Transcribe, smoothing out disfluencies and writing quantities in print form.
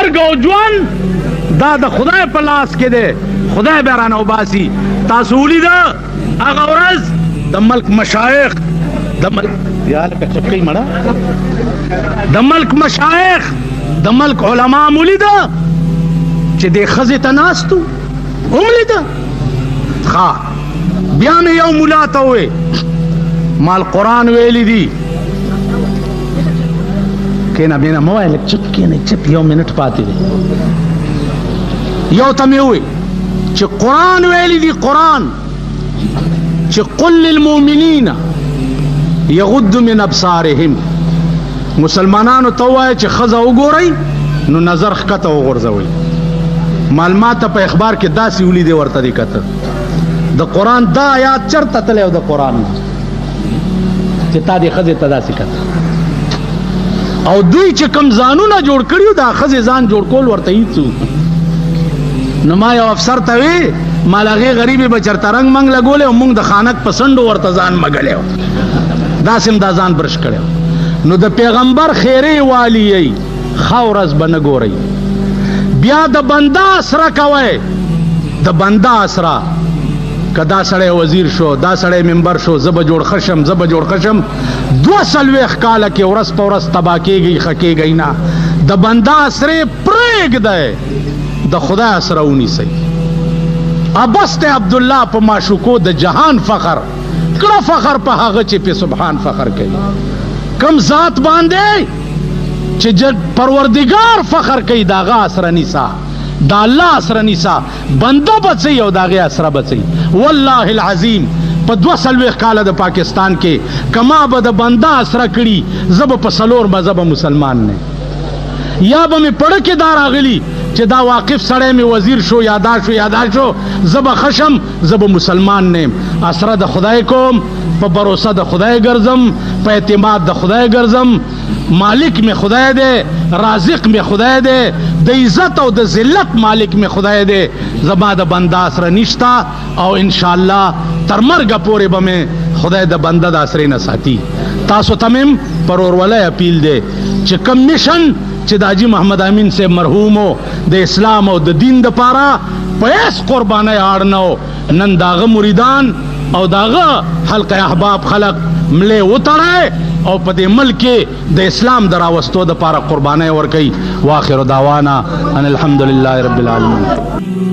مرګ او ژوند دا د خدای په لاس کې دی، خدای به رانه وباسي. تاسو ولیده هغه ورځ د ملک مشایخ د ملک مشایخ د ملک علما مولیده چې د ښځې ته ناست وو، هم لیده. ښه بیا مې یو ملا ته ووې مال قرآن ویلی دي. کېنه بېنه مه وایه، لږ چپ کېنه، چپ، یو منټ پاتې دی. یو ته مې ووې چې قرآن ویلی دي، قرآن چې قل للمؤمنین یغضوا من ابصارهم، مسلمانانو ته ووایه چې ښځه وګورئ نو نظر ښکته وغورځوئ. معلومات په اخبار کې داسې ولیدې ورته دې کته د قرآن دا آیات چرته تللی و د قرآن چې تا دې ښځې ته داسې کته. او دوی چې کوم ځانونه جوړ کړي وو دا ښځې ځان جوړ کول ورته هېڅ وو. نو ما یو افسر ته وی مال هغې غریبې به چېرته رنګ منګ لګولی او موږ د خانک په څنډو ورته ځان مږلی و، داسې هم دا ځان برش کړی و. نو د پیغمبر خیرې والی یی ښه ورځ به نه ګورئ. بیا د بنده اسره کوئ، د بنده اسره که دا سړی وزیر شو، دا سړی ممبر شو، زه به جوړ ښه شم، زه به جوړ ښه شم. 42 کاله کې ورځ په ورځ تباه کېږئ، ښه کېږئ نه. د بنده اسرې پرېږدئ، د خدای اسره ونیسئ. ابس ته عبدالله په معشوقو د جهان فخر کړه، فخر په هغه چې په سبحان فخر کوي. کم ذات باندې چې پروردگار فخر کوي د هغه اسره نیسه، د الله اسره نیسه. بنده بچئ او د هغې اسره بچئ. والله العظیم په 42 کاله د پاکستان کې کما به د بنده اسره کړي زه به په 4 مذهبه مسلمان نه، یا به مې پړه کې دا راغلي چې دا واقف سړی مې وزیر شو، یا دا شو، یا دا شو، زه به ښه شم، زه به مسلمان نه یم. اسره د خدای کوم، په بروسه د خدای ګرځم، په اعتماد د خدای ګرځم. مالک می خدای دی، رازق می خدای دی، د عزت او د ذلت مالک می خدای دی. زما د بنده اسره نشته او انشاءالله تر مرګه پورې به مې خدای د بنده د اسرې نه ساتي. تاسو ته مې پر ورولۍ اپیل دی چې کم میشن چې د حاجي محمد امین صاحب مرحومو د اسلام او د دین دپاره په هېڅ قربانۍ اړ نه و، نن د هغه مریدان او د هغه حلقه احباب خلق ملې وتړی او په دې ملک کې د اسلام د راوستو دپاره قربانۍ ورکوي. واخر دعوانا ان الحمد لله رب العالمین.